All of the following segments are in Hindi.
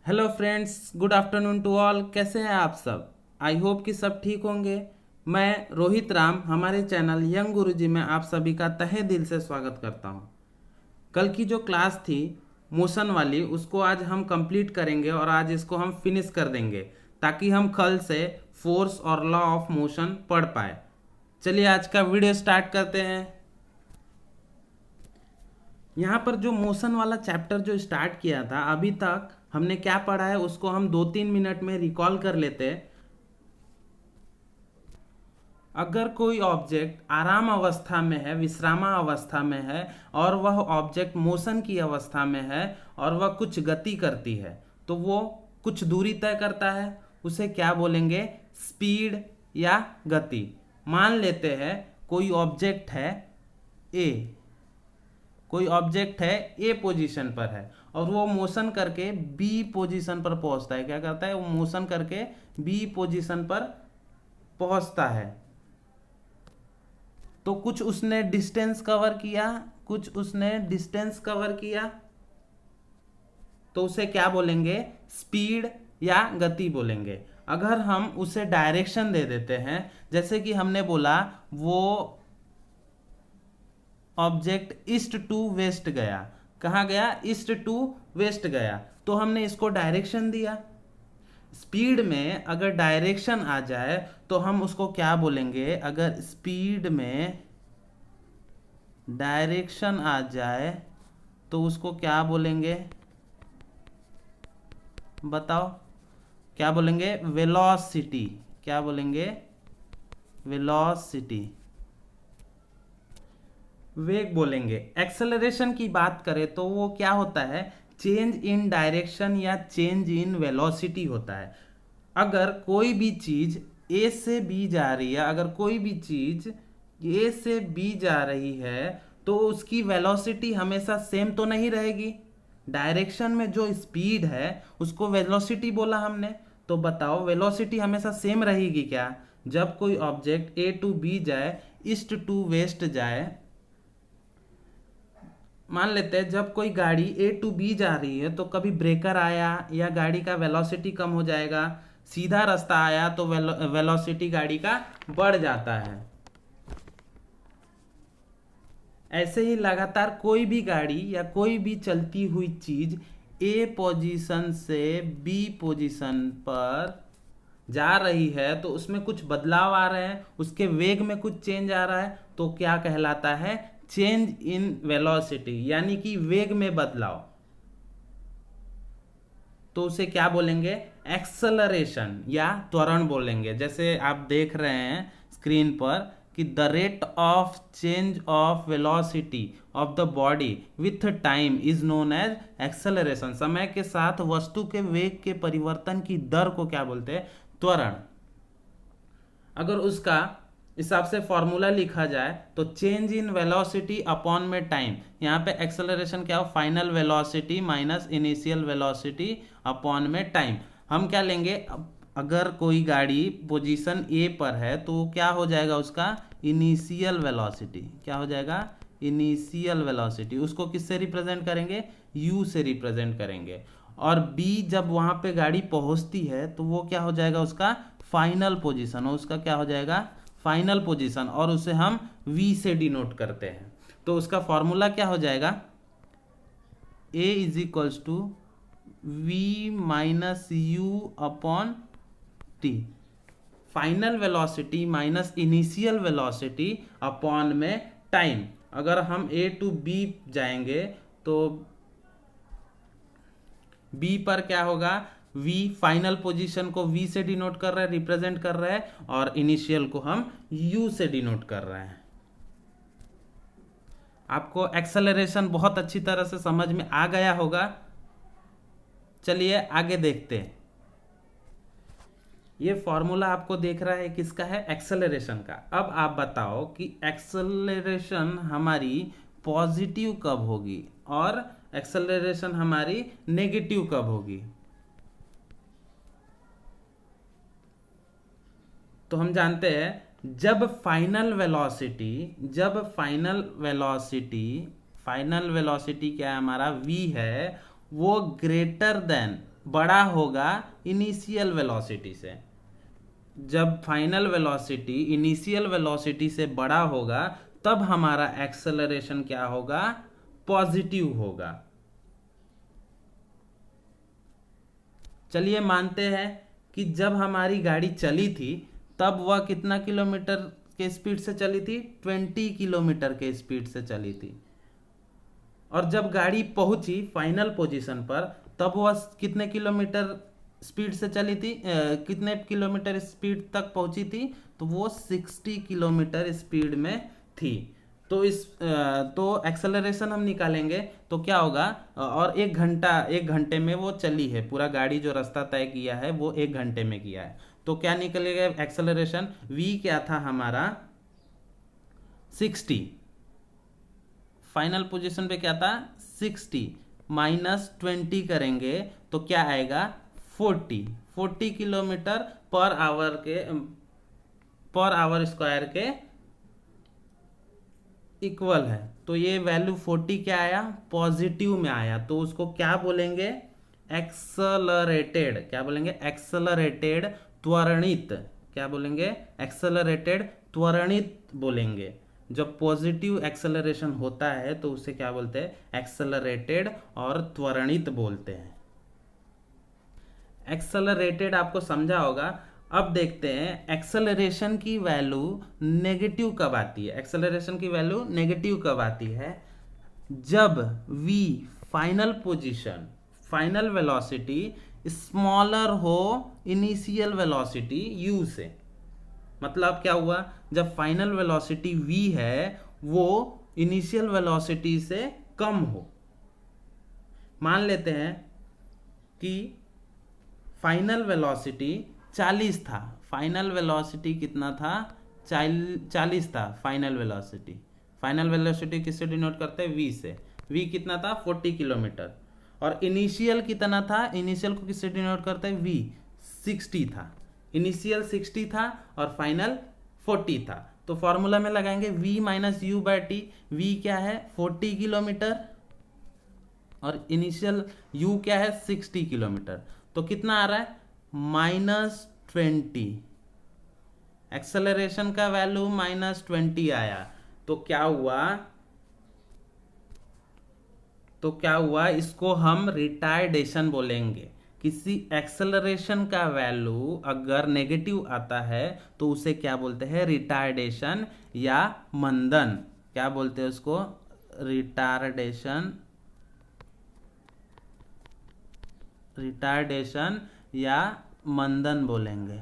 Hello friends, good afternoon to all. कैसे हैं आप सब? आई होप कि सब ठीक होंगे। मैं रोहित राम हमारे चैनल यंग गुरुजी में आप सभी का तहे दिल से स्वागत करता हूं। कल की जो क्लास थी मोशन वाली, उसको आज हम कंप्लीट करेंगे और आज इसको हम फिनिश कर देंगे ताकि हम कल से फोर्स और लॉ ऑफ मोशन पढ़ पाए। चलिए आज का वीडियो स्टार्ट करते हैं। यहाँ पर जो मोशन वाला चैप्टर जो स्टार्ट किया था, अभी तक हमने क्या पढ़ा है उसको हम 2-3 मिनट में रिकॉल कर लेते हैं। अगर कोई ऑब्जेक्ट आराम अवस्था में है, विश्रामा अवस्था में है और वह ऑब्जेक्ट मोशन की अवस्था में है और वह कुछ गति करती है, तो वो कुछ दूरी तय करता है, उसे क्या बोलेंगे? स्पीड या गति। मान लेते हैं कोई ऑब्जेक्ट है ए, कोई ऑब्जेक्ट है ए पोजीशन पर है और वो मोशन करके बी पोजीशन पर पहुंचता है। क्या करता है? वो मोशन करके बी पोजीशन पर पहुंचता है। तो कुछ उसने डिस्टेंस कवर किया, तो उसे क्या बोलेंगे? स्पीड या गति बोलेंगे। अगर हम उसे डायरेक्शन दे देते हैं, जैसे कि हमने बोला वो ऑब्जेक्ट ईस्ट टू वेस्ट गया। कहाँ गया? ईस्ट टू वेस्ट गया, तो हमने इसको डायरेक्शन दिया। स्पीड में अगर डायरेक्शन आ जाए तो हम उसको क्या बोलेंगे? अगर स्पीड में डायरेक्शन आ जाए तो उसको क्या बोलेंगे? बताओ, क्या बोलेंगे? वेलोसिटी। क्या बोलेंगे? वेलोसिटी, वेग बोलेंगे। एक्सेलरेशन की बात करें तो वो क्या होता है? चेंज इन डायरेक्शन या चेंज इन वेलोसिटी होता है। अगर कोई भी चीज ए से बी जा रही है, अगर कोई भी चीज ए से बी जा रही है तो उसकी वेलोसिटी हमेशा सेम तो नहीं रहेगी। डायरेक्शन में जो स्पीड है उसको वेलोसिटी बोला हमने। तो बताओ, वेलोसिटी हमेशा सेम रहेगी क्या? जब कोई ऑब्जेक्ट ए टू बी जाए, ईस्ट टू वेस्ट जाए, मान लेते हैं जब कोई गाड़ी ए टू बी जा रही है तो कभी ब्रेकर आया या गाड़ी का वेलोसिटी कम हो जाएगा, सीधा रास्ता आया तो वेलोसिटी गाड़ी का बढ़ जाता है। ऐसे ही लगातार कोई भी गाड़ी या कोई भी चलती हुई चीज ए पोजीशन से बी पोजीशन पर जा रही है तो उसमें कुछ बदलाव आ रहे हैं, उसके वेग में कुछ चेंज आ रहा है, तो क्या कहलाता है? चेंज इन वेलोसिटी, यानी कि वेग में बदलाव। तो उसे क्या बोलेंगे? एक्सेलरेशन या त्वरण बोलेंगे। जैसे आप देख रहे हैं स्क्रीन पर कि the rate of change of velocity of the body with time is known as acceleration. समय के साथ वस्तु के वेग के परिवर्तन की दर को क्या बोलते हैं? त्वरण। अगर उसका हिसाब से फॉर्मूला लिखा जाए तो चेंज इन वेलोसिटी अपॉन में टाइम। यहाँ पे एक्सेलरेशन क्या हो? Final velocity minus initial velocity upon में टाइम। हम क्या लेंगे? अगर कोई गाड़ी पोजीशन ए पर है तो क्या हो जाएगा? उसका इनिशियल वेलोसिटी। क्या हो जाएगा? Initial velocity. उसको किससे रिप्रेजेंट करेंगे? यू से रिप्रेजेंट करेंगे। और बी जब वहां पे गाड़ी पहुंचती है तो वो क्या हो जाएगा? उसका फाइनल पोजीशन। उसका क्या हो जाएगा? Final position. और उसे हम v से डिनोट करते हैं। तो उसका फॉर्मूला क्या हो जाएगा? a is equals to v minus u upon t. Final velocity minus initial velocity upon में टाइम। अगर हम a टू b जाएंगे तो b पर क्या होगा? v फाइनल पोजीशन को v से डिनोट कर रहा है, रिप्रेजेंट कर रहा है, और इनिशियल को हम u से डिनोट कर रहे हैं। आपको एक्सेलरेशन बहुत अच्छी तरह से समझ में आ गया होगा। चलिए आगे देखते हैं। ये फॉर्मूला आपको देख रहा है किसका है? एक्सेलरेशन का। अब आप बताओ कि एक्सेलरेशन हमारी पॉजिटिव कब होगी और एक्सेलरेशन हमारी नेगेटिव कब होगी? तो हम जानते हैं जब फाइनल वेलोसिटी क्या है? हमारा v है, वो ग्रेटर देन बड़ा होगा इनिशियल वेलोसिटी से। जब फाइनल वेलोसिटी इनिशियल वेलोसिटी से बड़ा होगा तब हमारा एक्सेलरेशन क्या होगा, पॉजिटिव होगा। चलिए मानते हैं कि जब हमारी गाड़ी चली थी तब वह कितना किलोमीटर के स्पीड से चली थी, 20 किलोमीटर के स्पीड से चली थी। और जब गाड़ी पहुंची फाइनल पोजीशन पर तब वह कितने किलोमीटर स्पीड से चली थी, कितने किलोमीटर स्पीड तक पहुंची थी, तो वो 60 किलोमीटर स्पीड में थी। तो तो एक्सेलरेशन हम निकालेंगे तो क्या होगा, और एक घंटे में वो चली है, पूरा गाड़ी जो रास्ता तय किया है वो 1 घंटे में किया है, तो क्या निकलेगा एक्सेलरेशन, v क्या था हमारा 60, फाइनल पोजीशन पे क्या था 60 माइनस 20 करेंगे तो क्या आएगा 40 किलोमीटर पर आवर स्क्वायर के इक्वल है। तो ये वैल्यू 40 क्या आया, पॉजिटिव में आया, तो उसको क्या बोलेंगे, एक्सेलरेटेड। क्या बोलेंगे, एक्सेलरेटेड, त्वरणित। क्या बोलेंगे, एक्सेलरेटेड, त्वरणित बोलेंगे। जब पॉजिटिव एक्सेलरेशन होता है तो उसे क्या बोलते हैं, एक्सेलरेटेड और त्वरणित बोलते हैं। एक्सेलरेटेड आपको समझा होगा। अब देखते हैं एक्सेलरेशन की वैल्यू नेगेटिव कब आती है। एक्सेलरेशन की वैल्यू नेगेटिव कब आती है, जब v final position, final velocity smaller हो इनिशियल वेलोसिटी u से। मतलब क्या हुआ, जब फाइनल वेलोसिटी v है वो इनिशियल वेलोसिटी से कम हो। मान लेते हैं कि फाइनल वेलोसिटी 40 था, फाइनल वेलोसिटी कितना था, 40 था फाइनल वेलोसिटी। फाइनल वेलोसिटी किससे डिनोट करते हैं, v से। v कितना था 40 किलोमीटर। और इनिशियल कितना था, इनिशियल को किससे डिनोट करते हैं, v 60 था। इनिशियल 60 था और फाइनल 40 था, तो फॉर्मूला में लगाएंगे v minus you by T. v क्या है 40 किलोमीटर और इनिशियल u क्या है 60 किलोमीटर, तो कितना आ रहा है -20। एक्सेलरेशन का वैल्यू -20 आया। तो क्या हुआ, इसको हम रिटार्डेशन बोलेंगे। किसी एक्सेलरेशन का वैल्यू अगर नेगेटिव आता है तो उसे क्या बोलते हैं, रिटार्डेशन या मंदन। क्या बोलते हैं उसको, रिटार्डेशन या मंदन बोलेंगे।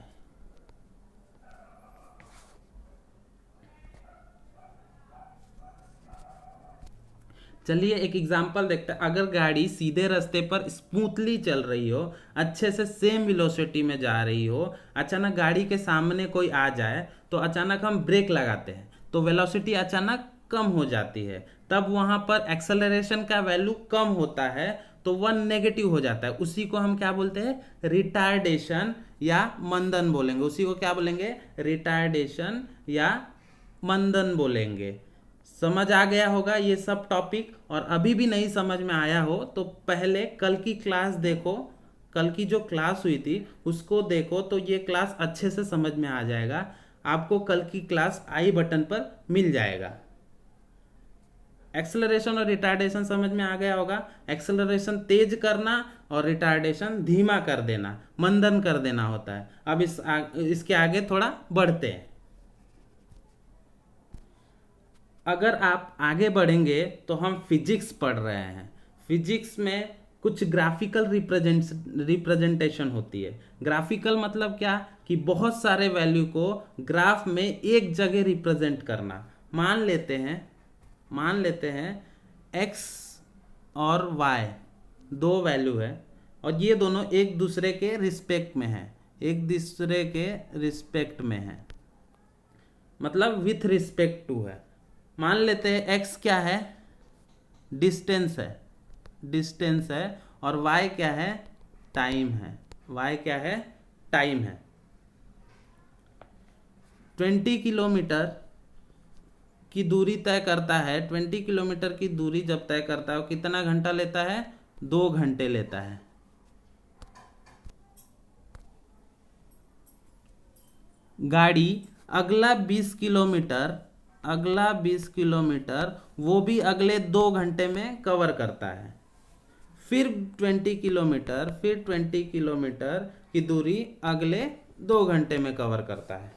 चलिए एक एग्जांपल देखते हैं। अगर गाड़ी सीधे रास्ते पर स्मूथली चल रही हो, अच्छे से सेम वेलोसिटी में जा रही हो, अचानक गाड़ी के सामने कोई आ जाए तो अचानक हम ब्रेक लगाते हैं तो वेलोसिटी अचानक कम हो जाती है, तब वहां पर एक्सेलरेशन का वैल्यू कम होता है तो वह नेगेटिव हो जाता है। उसी को हम क्या बोलते हैं, रिटार्डेशन या मंदन बोलेंगे। उसी को क्या बोलेंगे, रिटार्डेशन या मंदन बोलेंगे। समझ आ गया होगा ये सब टॉपिक। और अभी भी नहीं समझ में आया हो तो पहले कल की क्लास देखो, कल की जो क्लास हुई थी उसको देखो, तो ये क्लास अच्छे से समझ में आ जाएगा। आपको कल की क्लास आई बटन पर मिल जाएगा। एक्सेलरेशन और रिटार्डेशन समझ में आ गया होगा। एक्सेलरेशन तेज करना और रिटार्डेशन धीमा कर देना, मंदन कर देना होता है। अब इसके आगे थोड़ा बढ़ते हैं। अगर आप आगे बढ़ेंगे तो हम फिजिक्स पढ़ रहे हैं। फिजिक्स में कुछ ग्राफिकल रिप्रेजेंटेशन होती है। ग्राफिकल मतलब क्या, कि बहुत सारे वैल्यू को ग्राफ में एक जगह रिप्रेजेंट करना। मान लेते हैं x और y दो वैल्यू है और ये दोनों एक दूसरे के रिस्पेक्ट में है, मतलब विथ रिस्पेक्ट टू है। मान लेते हैं x क्या है, डिस्टेंस है और y क्या है, टाइम है। 20 किलोमीटर की दूरी तय करता है। 20 किलोमीटर की दूरी जब तय करता है वो कितना घंटा लेता है, 2 घंटे लेता है। गाड़ी अगला 20 किलोमीटर, अगला 20 किलोमीटर वो भी अगले 2 घंटे में कवर करता है। फिर 20 किलोमीटर, फिर 20 किलोमीटर की दूरी अगले 2 घंटे में कवर करता है।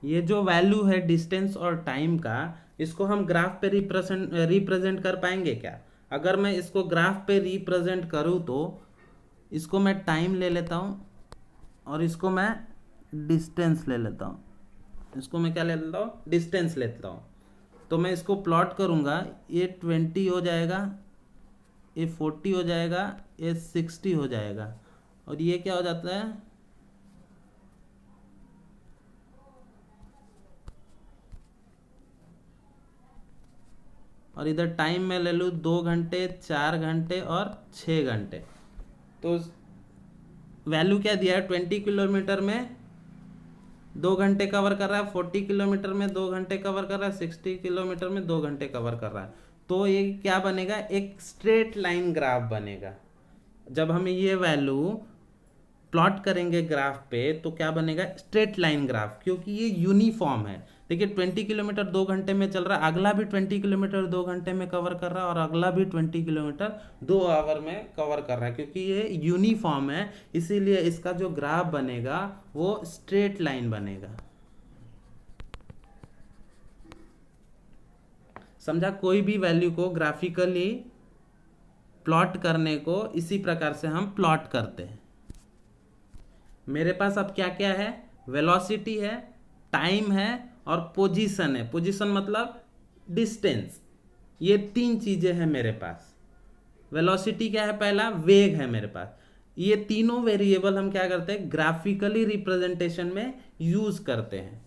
ये जो वैल्यू है डिस्टेंस और टाइम का, इसको हम ग्राफ पे रिप्रेजेंट कर पाएंगे क्या? अगर मैं इसको ग्राफ पे रिप्रेजेंट करूँ तो इसको मैं टाइम ले लेता हूँ और इसको मैं डिस्टेंस ले लेता हूँ। इसको मैं क्या ले लेता हूँ? डिस्टेंस लेता हूँ। तो मैं इसको प्लॉट करूँगा, ये 20 हो जाएगा, ये 40 हो जाएगा, ये 60 हो जाएगा, और ये क्या हो जाता है? और इधर टाइम में ले लूँ 2 घंटे, 4 घंटे और 6 घंटे। तो वैल्यू क्या दिया है? 20 किलोमीटर में 2 घंटे कवर कर रहा है, 40 किलोमीटर में 2 घंटे कवर कर रहा है, 60 किलोमीटर में 2 घंटे कवर कर रहा है। तो ये क्या बनेगा? एक स्ट्रेट लाइन ग्राफ बनेगा। जब हम ये वैल्यू प्लॉट करेंगे ग्राफ पे तो क्या बनेगा? स्ट्रेट लाइन ग्राफ, क्योंकि ये यूनिफॉर्म है। देखिए 20 किलोमीटर 2 घंटे में चल रहा है, अगला भी 20 किलोमीटर 2 घंटे में कवर कर रहा है, और अगला भी 20 किलोमीटर 2 आवर में कवर कर रहा है। क्योंकि ये यूनिफॉर्म है, इसीलिए इसका जो ग्राफ बनेगा वो स्ट्रेट लाइन बनेगा। समझा? कोई भी वैल्यू को ग्राफिकली प्लॉट करने को इसी प्रकार से हम प्लॉट करते हैं। मेरे पास अब क्या क्या है? वेलोसिटी है, टाइम है और पोजीशन है। पोजीशन मतलब डिस्टेंस। ये 3 चीजें हैं मेरे पास। वेलोसिटी क्या है? पहला वेग है मेरे पास। ये तीनों वेरिएबल हम क्या करते हैं? ग्राफिकली रिप्रेजेंटेशन में यूज करते हैं।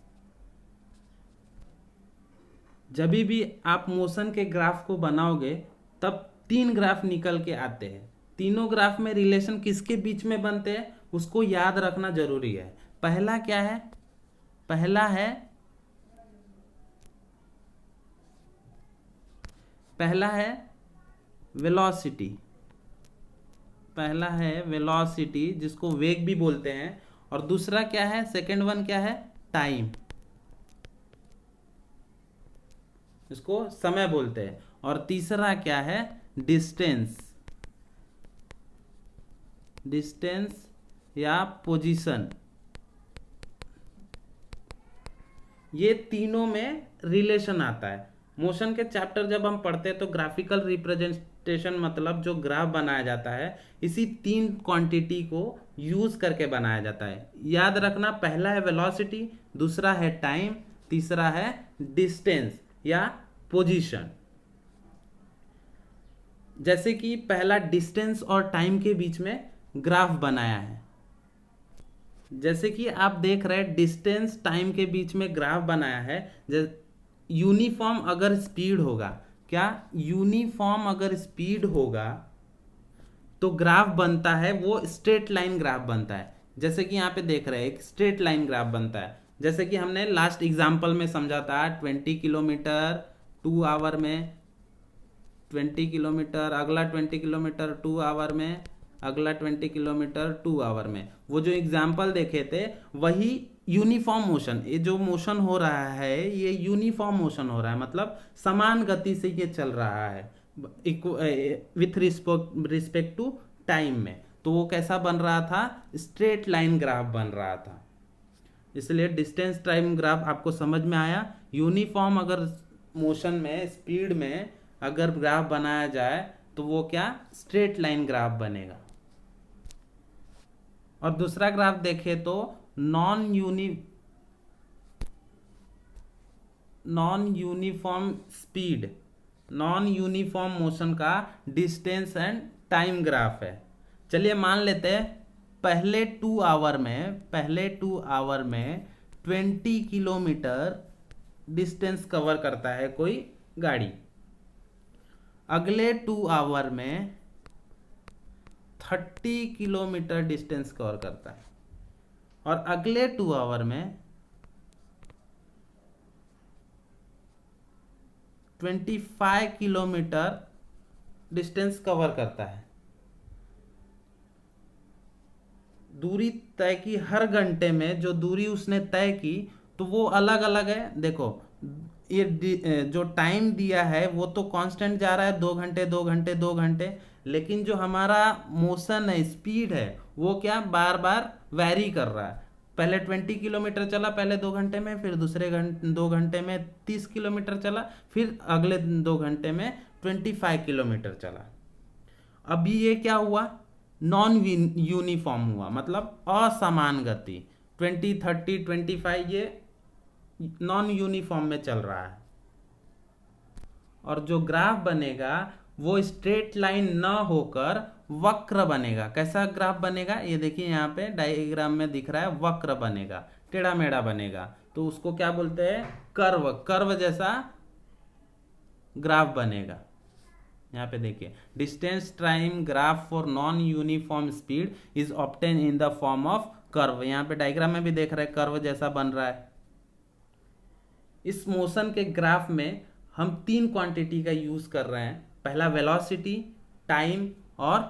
जब भी आप मोशन के ग्राफ को बनाओगे तब 3 ग्राफ निकल के आते हैं। तीनों ग्राफ में रिलेशन किसके बीच में बनते हैं उसको याद रखना जरूरी है। पहला क्या है? पहला है वेलोसिटी। पहला है वेलोसिटी, जिसको वेग भी बोलते हैं। और दूसरा क्या है? सेकंड वन क्या है? टाइम, इसको समय बोलते हैं। और तीसरा क्या है? डिस्टेंस। डिस्टेंस या पोजीशन। ये तीनों में रिलेशन आता है। मोशन के चैप्टर जब हम पढ़ते हैं तो ग्राफिकल रिप्रेजेंटेशन मतलब जो ग्राफ बनाया जाता है, इसी 3 क्वांटिटी को यूज करके बनाया जाता है। याद रखना, पहला है वेलोसिटी, दूसरा है टाइम, तीसरा है डिस्टेंस या पोजीशन। जैसे कि पहला डिस्टेंस और टाइम के बीच में ग्राफ बनाया है, जैसे कि आप देख रहे हैं डिस्टेंस टाइम के बीच में ग्राफ बनाया है। यूनिफॉर्म अगर स्पीड होगा, क्या यूनिफॉर्म अगर स्पीड होगा तो ग्राफ बनता है, वो स्ट्रेट लाइन ग्राफ बनता है। जैसे कि यहाँ पे देख रहे हैं एक स्ट्रेट लाइन ग्राफ बनता है। जैसे कि हमने लास्ट एग्जांपल में समझा था 20 किलोमीटर 2 आवर में, 20 किलोमीटर, अगला 20 किलोमीटर 2 आवर में, अगला 20 किलोमीटर 2 आवर में। वो जो एग्जाम्पल देखे थे वही यूनिफॉर्म मोशन। ये जो मोशन हो रहा है ये यूनिफॉर्म मोशन हो रहा है, मतलब समान गति से ये चल रहा है विथ रिस्पेक्ट टू टाइम में। तो वो कैसा बन रहा था? स्ट्रेट लाइन ग्राफ बन रहा था। इसलिए डिस्टेंस टाइम ग्राफ आपको समझ में आया। यूनिफॉर्म अगर मोशन में स्पीड में अगर ग्राफ बनाया जाए तो वो क्या? स्ट्रेट लाइन ग्राफ बनेगा। और दूसरा ग्राफ देखें तो non uniform speed, non uniform motion का डिस्टेंस एंड टाइम ग्राफ है। चलिए मान लेते हैं पहले 2 आवर में 20 किलोमीटर डिस्टेंस कवर करता है कोई गाड़ी, अगले 2 आवर में 30 किलोमीटर डिस्टेंस कवर करता है, और अगले 2 आवर में 25 किलोमीटर डिस्टेंस कवर करता है। दूरी तय की हर घंटे में, जो दूरी उसने तय की तो वो अलग अलग है। देखो ये जो टाइम दिया है वो तो कांस्टेंट जा रहा है, 2 घंटे 2 घंटे 2 घंटे, लेकिन जो हमारा मोशन है, स्पीड है, वो क्या बार बार वैरी कर रहा है। पहले 20 किलोमीटर चला पहले 2 घंटे में, फिर दूसरे 2 घंटे में 30 किलोमीटर चला, फिर अगले 2 घंटे में 25 किलोमीटर चला। अभी ये क्या हुआ, नॉन यूनिफॉर्म हुआ, मतलब असमान गति। 20 30 25 ये नॉन यूनिफॉर्म में चल रहा है। और जो ग्राफ बनेगा वो स्ट्रेट लाइन न होकर वक्र बनेगा। कैसा ग्राफ बनेगा, ये देखिए यहाँ पे डायग्राम में दिख रहा है, वक्र बनेगा, टेढ़ा मेढ़ा बनेगा। तो उसको क्या बोलते हैं, कर्व, कर्व जैसा ग्राफ बनेगा। यहाँ पे देखिए, distance time graph for non uniform speed is obtain in the form of curve. यहाँ पे डायग्राम में भी देख रहे हैं कर्व जैसा बन रहा है। इस मोशन के ग्राफ में हम 3 क्वांटिटी का यूज कर रहे हैं। पहला वेलोसिटी, टाइम, और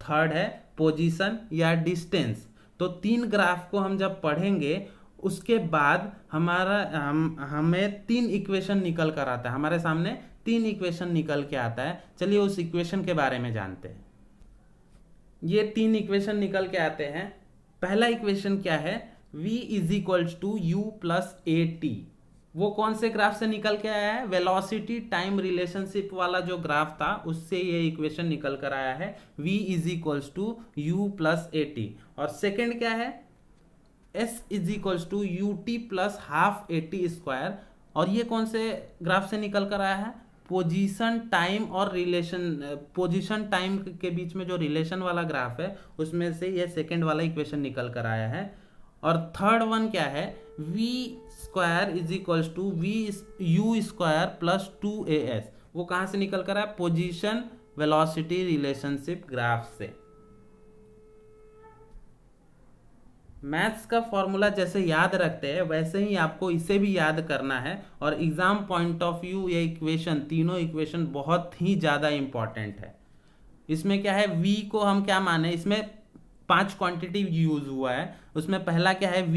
थर्ड है पोजीशन या डिस्टेंस। तो 3 ग्राफ को हम जब पढ़ेंगे उसके बाद हमें 3 इक्वेशन निकल कर आता है, हमारे सामने 3 इक्वेशन निकल के आता है। चलिए उस इक्वेशन के बारे में जानते हैं। ये 3 इक्वेशन निकल के आते हैं। पहला इक्वेशन क्या है, v is equals to u plus a t. वो कौन से ग्राफ से निकल के आया है, वेलोसिटी टाइम रिलेशनशिप वाला जो ग्राफ था उससे ये इक्वेशन निकल कर आया है, v is equals to u plus a t. और सेकेंड क्या है, s is equals to u t plus half a t square. और ये कौन से ग्राफ से निकल कर आया है, पोजीशन टाइम और रिलेशन, पोजीशन टाइम के बीच में जो रिलेशन वाला ग्राफ है उसमें से ये सेकेंड वाला इक्वेशन निकल कर आया है। और थर्ड वन क्या है, v square is equals to v u square plus 2as। वो कहां से निकल कर आया, पोजीशन वेलोसिटी रिलेशनशिप ग्राफ से। मैथ्स का फॉर्मूला जैसे याद रखते हैं वैसे ही आपको इसे भी याद करना है। और एग्जाम पॉइंट ऑफ व्यू ये इक्वेशन, तीनों इक्वेशन बहुत ही ज़्यादा इंपॉर्टेंट है। इसमें क्या है, v को हम क्या माने, इसमें 5 क्वांटिटी यूज हुआ है। उसमें पहला क्या है,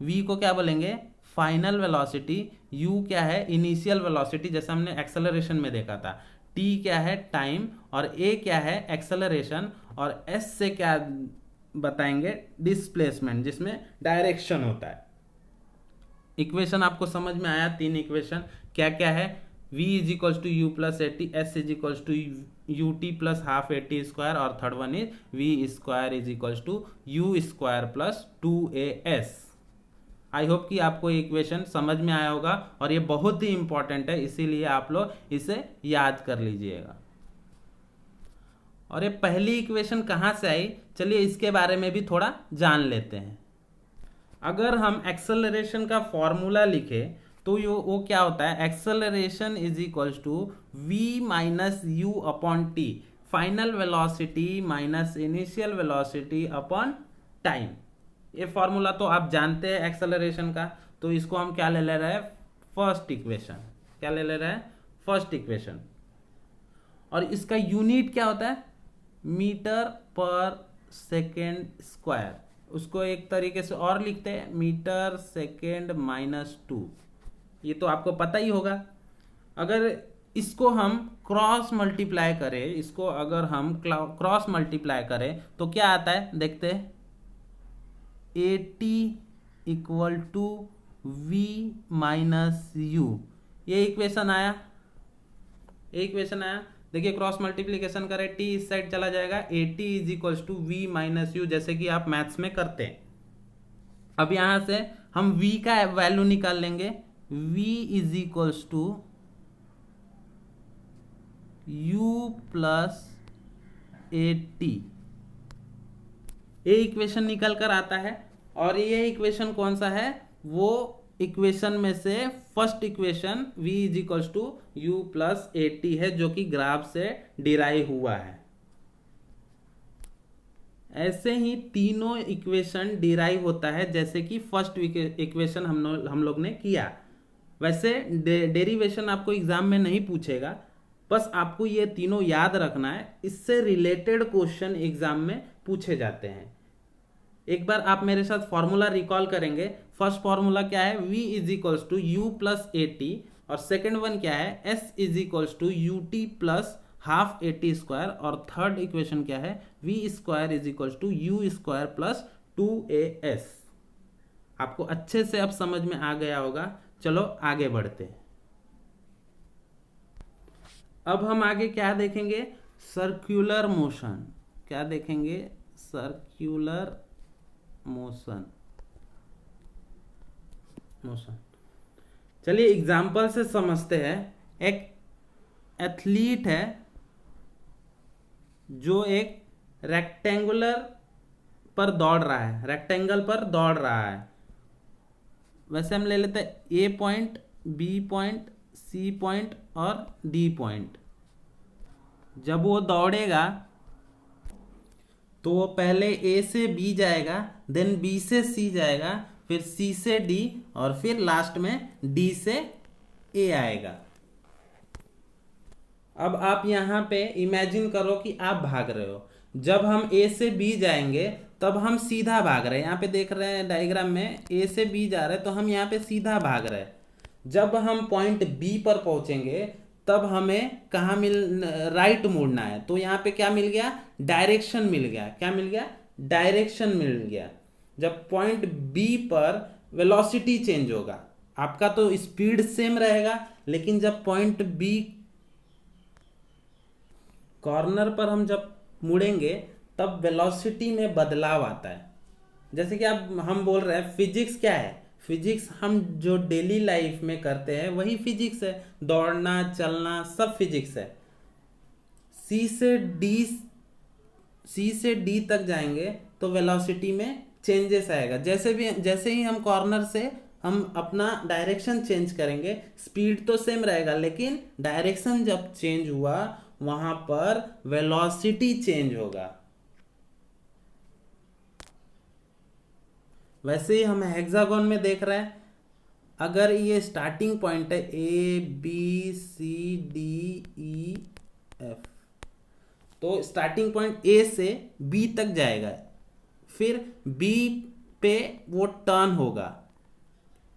v को क्या बोलेंगे, फाइनल वेलोसिटी। u क्या है, इनिशियल वेलोसिटी, जैसे हमने एक्सेलरेशन में देखा था। t क्या है, टाइम। और a क्या है, एक्सेलरेशन। और s से क्या बताएंगे, डिस्प्लेसमेंट, जिसमें डायरेक्शन होता है। इक्वेशन आपको समझ में आया, 3 इक्वेशन क्या क्या है, v is equals to u plus a t, s is equals to u t plus half a t square, और third one is v square is equals to u square plus 2as। I hope कि आपको ये इक्वेशन समझ में आया होगा और ये बहुत ही इंपॉर्टेंट है, इसीलिए आप लोग इसे याद कर लीजिएगा। और ये पहली इक्वेशन कहाँ से आई, चलिए इसके बारे में भी थोड़ा जान लेते हैं। अगर हम एक्सेलरेशन का फॉर्मूला लिखे तो वो क्या होता है, acceleration is equals to v minus u upon t, final velocity minus initial velocity upon time. ये फॉर्मूला तो आप जानते हैं एक्सेलरेशन का, तो इसको हम क्या ले रहे हैं, फर्स्ट इक्वेशन। क्या ले रहे हैं, फर्स्ट इक्वेशन। और इसका यूनिट क्या होता है, मीटर पर सेकेंड स्क्वायर। उसको एक तरीके से और लिखते हैं, मीटर सेकेंड माइनस 2। ये तो आपको पता ही होगा। अगर इसको हम क्रॉस मल्टीप्लाई करें, इसको अगर हम क्रॉस मल्टीप्लाई करें तो क्या आता है, देखते हैं, 80 equal to v minus u. ये इक्वेशन आया, इक्वेशन आया। देखिए क्रॉस मल्टीप्लीकेशन करें, t इस साइड चला जाएगा, 80 is equals to v minus u, जैसे कि आप मैथ्स में करते हैं। अब यहां से हम v का वैल्यू निकाल लेंगे, v is equals to u plus a t. ये इक्वेशन निकल कर आता है। और ये इक्वेशन कौन सा है, वो इक्वेशन में से first equation v is equals to u plus a t है, जो कि ग्राफ से डिराइव हुआ है। ऐसे ही तीनों इक्वेशन डिराइव होता है, जैसे कि फर्स्ट इक्वेशन हम लोग ने किया। वैसे डेरिवेशन आपको एग्जाम में नहीं पूछेगा, बस आपको ये तीनों याद रखना है। इससे रिलेटेड क्वेश्चन एग्जाम में पूछे जाते हैं। एक बार आप मेरे साथ फॉर्मूला रिकॉल करेंगे। फर्स्ट फॉर्मूला क्या है, v is equals to u plus a t, और सेकेंड वन क्या है, s is equals to u t plus half a t square, और थर्ड इक्वेशन क्या है, v square is equals to u square plus 2as। आपको अच्छे से अब समझ में आ गया होगा। चलो आगे बढ़ते हैं। अब हम आगे क्या देखेंगे, सर्कुलर मोशन। क्या देखेंगे, सर्कुलर मोशन। चलिए एग्जाम्पल से समझते हैं। एक एथलीट है जो एक रेक्टेंगुलर पर दौड़ रहा है, रेक्टेंगल पर दौड़ रहा है। वैसे हम ले लेते हैं A point, B point, C point और डी पॉइंट। जब वो दौड़ेगा तो वो पहले ए से बी जाएगा, देन बी से सी जाएगा, फिर सी से डी, और फिर लास्ट में डी से ए आएगा। अब आप यहां पे इमेजिन करो कि आप भाग रहे हो। जब हम ए से बी जाएंगे तब हम सीधा भाग रहे हैं। यहाँ पे देख रहे हैं डायग्राम में, ए से बी जा रहे हैं तो हम यहाँ पे सीधा भाग रहे हैं। जब हम पॉइंट बी पर पहुंचेंगे तब हमें कहाँ राइट मुड़ना है। तो यहाँ पे क्या मिल गया, डायरेक्शन मिल गया। क्या मिल गया, डायरेक्शन मिल गया। जब पॉइंट बी पर वेलोसिटी चेंज होगा, आपका तो स्पीड सेम रहेगा, लेकिन जब पॉइंट बी कॉर्नर पर हम जब मुड़ेंगे तब वेलोसिटी में बदलाव आता है। जैसे कि अब हम बोल रहे हैं फिजिक्स क्या है, फिजिक्स हम जो डेली लाइफ में करते हैं वही फिजिक्स है। दौड़ना, चलना, सब फिजिक्स है। सी से डी तक जाएंगे तो वेलोसिटी में चेंजेस आएगा। जैसे ही हम कॉर्नर से हम अपना डायरेक्शन चेंज करेंगे, स्पीड तो सेम रहेगा, लेकिन डायरेक्शन जब चेंज हुआ वहां पर वेलोसिटी चेंज होगा। वैसे ही हम हेक्सागोन में देख रहे हैं, अगर ये स्टार्टिंग पॉइंट है A B C D E F, तो स्टार्टिंग पॉइंट ए से बी तक जाएगा, फिर बी पे वो टर्न होगा,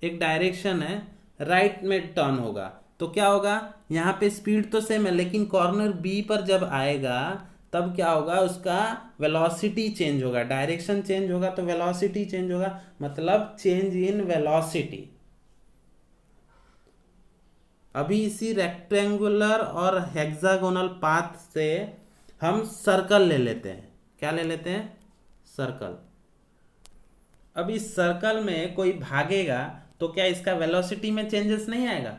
एक डायरेक्शन है, राइट में टर्न होगा। तो क्या होगा, यहाँ पे स्पीड तो सेम है, लेकिन कॉर्नर बी पर जब आएगा तब क्या होगा, उसका वेलोसिटी चेंज होगा, डायरेक्शन चेंज होगा तो वेलोसिटी चेंज होगा, मतलब चेंज इन वेलोसिटी। अभी इसी रेक्टेंगुलर और हेक्सागोनल पाथ से हम सर्कल ले लेते हैं। क्या ले लेते हैं, सर्कल। अब इस सर्कल में कोई भागेगा तो क्या इसका वेलोसिटी में चेंजेस नहीं आएगा।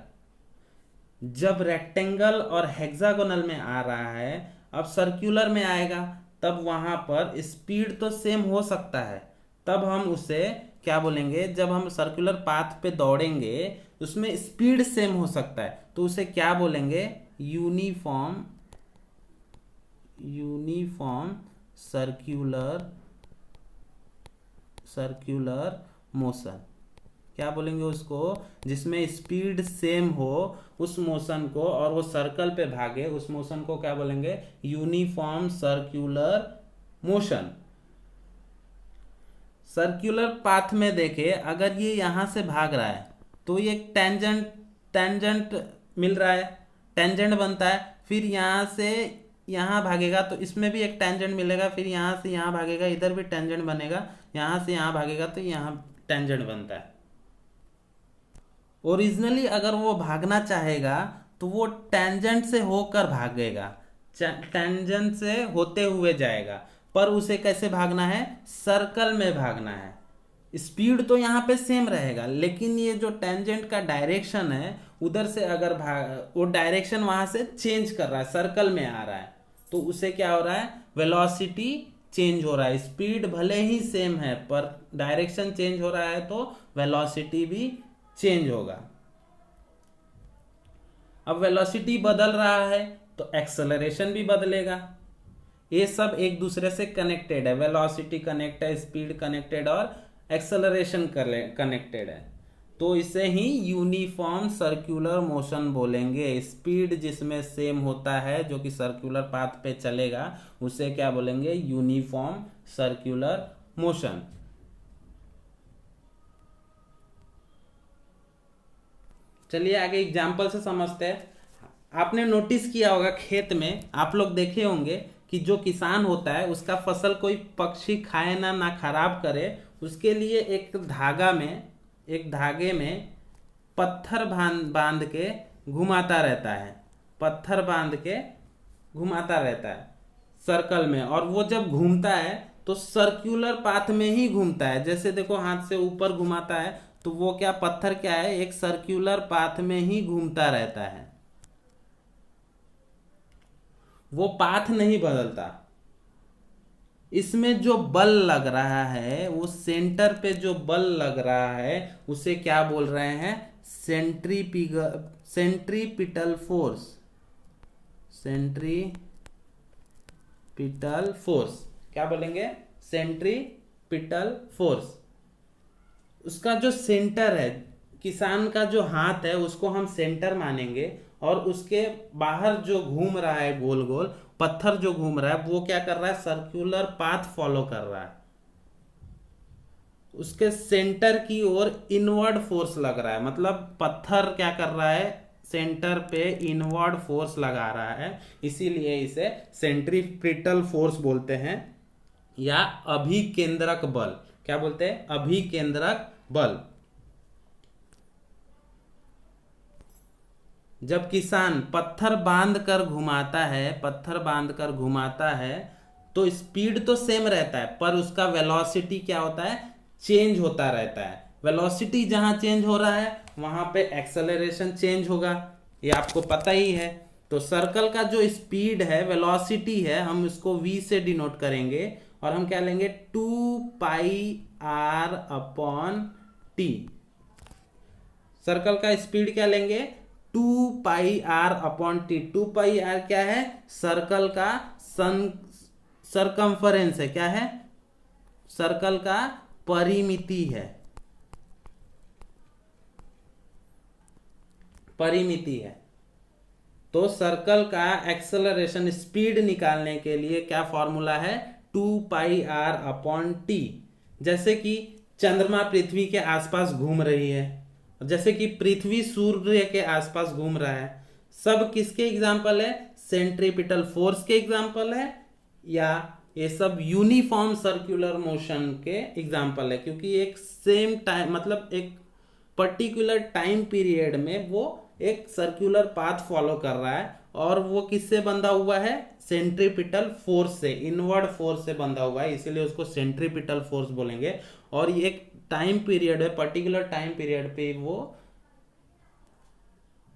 जब रेक्टेंगल और हेक्सागोनल में आ रहा है, अब सर्कुलर में आएगा, तब वहां पर स्पीड तो सेम हो सकता है, तब हम उसे क्या बोलेंगे, जब हम सर्कुलर पाथ पे दौड़ेंगे उसमें स्पीड सेम हो सकता है, तो उसे क्या बोलेंगे, यूनिफॉर्म सर्कुलर मोशन। क्या बोलेंगे उसको, जिसमें स्पीड सेम हो उस मोशन को, और वो सर्कल पे भागे, उस मोशन को क्या बोलेंगे, uniform circular motion. Circular path में देखे, अगर ये यहां से भाग रहा है तो ये टेंजेंट मिल रहा है, टेंजेंट बनता है, फिर यहां से यहां भागेगा तो इसमें भी एक टेंजेंट मिलेगा, फिर यहां से यहां भागेगा, इधर भी टेंजेंट बनेगा, यहां से यहां भागेगा तो यहां टेंजेंट बनता है। ओरिजिनली अगर वो भागना चाहेगा तो वो टेंजेंट से होकर भागेगा, टेंजेंट से होते हुए जाएगा, पर उसे कैसे भागना है, सर्कल में भागना है। स्पीड तो यहाँ पे सेम रहेगा, लेकिन ये जो टेंजेंट का डायरेक्शन है उधर से अगर वो डायरेक्शन वहां से चेंज कर रहा है, सर्कल में आ रहा है, तो उसे क्या हो रहा है, वेलोसिटी चेंज हो रहा है। स्पीड भले ही सेम है पर डायरेक्शन चेंज हो रहा है तो वेलोसिटी भी चेंज होगा। अब वेलोसिटी बदल रहा है तो एक्सेलरेशन भी बदलेगा। ये सब एक दूसरे से कनेक्टेड है, वेलोसिटी कनेक्ट है, स्पीड कनेक्टेड और एक्सेलरेशन कनेक्टेड है, तो इसे ही यूनिफॉर्म सर्कुलर मोशन बोलेंगे। स्पीड जिसमें सेम होता है, जो कि सर्कुलर पाथ पे चलेगा, उसे क्या बोलेंगे, यूनिफॉर्म सर्कुलर मोशन। चलिए आगे एग्जाम्पल से समझते हैं। आपने नोटिस किया होगा खेत में, आप लोग देखे होंगे कि जो किसान होता है उसका फसल कोई पक्षी खाए ना खराब करे, उसके लिए एक धागे में पत्थर बांध बांध के घुमाता रहता है, पत्थर बांध के घुमाता रहता है सर्कल में। और वो जब घूमता है तो सर्कुलर पाथ में ही घूमता है। जैसे देखो हाथ से ऊपर घुमाता है तो वो क्या पत्थर क्या है, एक सर्कुलर पाथ में ही घूमता रहता है, वो पाथ नहीं बदलता। इसमें जो बल लग रहा है, वो सेंटर पे जो बल लग रहा है उसे क्या बोल रहे हैं, सेंट्रीपिटल फोर्स। सेंट्रीपिटल फोर्स क्या बोलेंगे, सेंट्रीपिटल फोर्स। उसका जो सेंटर है, किसान का जो हाथ है उसको हम सेंटर मानेंगे, और उसके बाहर जो घूम रहा है गोल गोल पत्थर जो घूम रहा है वो क्या कर रहा है, सर्कुलर पाथ फॉलो कर रहा है। उसके सेंटर की ओर इनवर्ड फोर्स लग रहा है, मतलब पत्थर क्या कर रहा है, सेंटर पे इनवर्ड फोर्स लगा रहा है, इसीलिए इसे सेंट्रीपिटल फोर्स बोलते हैं, या अभिकेंद्रक बल। क्या बोलते हैं, अभिकेंद्रक बल। जब किसान पत्थर बांध कर घुमाता है तो स्पीड तो सेम रहता है, पर उसका वेलोसिटी क्या होता है, चेंज होता रहता है। वेलोसिटी जहां चेंज हो रहा है वहां पे एक्सेलरेशन चेंज होगा, ये आपको पता ही है। तो सर्कल का जो स्पीड है, वेलोसिटी है, हम इसको v से डिनोट करेंगे, और हम क्या लेंगे, 2πr/t। सर्कल का स्पीड क्या लेंगे, 2πr/t। 2πr क्या है, सर्कल का सरकमफरेंस है, क्या है, सर्कल का परिमिति है, परिमिति है। तो सर्कल का एक्सेलरेशन स्पीड निकालने के लिए क्या फॉर्मूला है, 2πr/t। जैसे कि चंद्रमा पृथ्वी के आसपास घूम रही है, जैसे कि पृथ्वी सूर्य के आसपास घूम रहा है, सब किसके एग्जाम्पल है, सेंट्रीपिटल फोर्स के एग्जाम्पल है, या ये सब यूनिफॉर्म सर्कुलर मोशन के एग्जाम्पल है। क्योंकि एक सेम टाइम, मतलब एक पर्टिकुलर टाइम पीरियड में वो एक सर्कुलर पाथ फॉलो कर रहा है, और वो किससे बंधा हुआ है, सेंट्रीपिटल फोर्स से, इनवर्ड फोर्स से बंधा हुआ है, इसीलिए उसको सेंट्रीपिटल फोर्स बोलेंगे। और ये एक टाइम पीरियड है, पर्टिकुलर टाइम पीरियड पे वो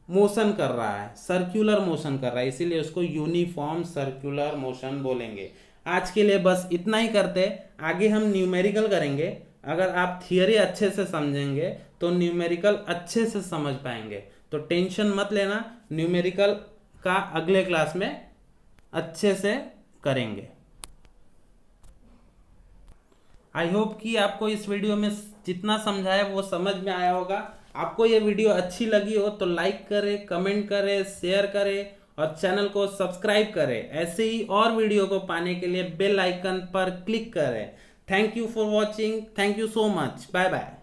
मोशन कर रहा है, सर्कुलर मोशन कर रहा है, इसीलिए उसको यूनिफॉर्म सर्कुलर मोशन बोलेंगे। आज के लिए बस इतना ही करते, आगे हम न्यूमेरिकल करेंगे। अगर आप थियरी अच्छे से समझेंगे तो न्यूमेरिकल अच्छे से समझ पाएंगे, तो टेंशन मत लेना, न्यूमेरिकल का अगले क्लास में अच्छे से करेंगे। आई होप कि आपको इस वीडियो में जितना समझाया वो समझ में आया होगा। आपको ये वीडियो अच्छी लगी हो तो लाइक करें, कमेंट करें, शेयर करें और चैनल को सब्सक्राइब करें। ऐसे ही और वीडियो को पाने के लिए बेल आइकन पर क्लिक करें। Thank you for watching, thank you so much, bye bye.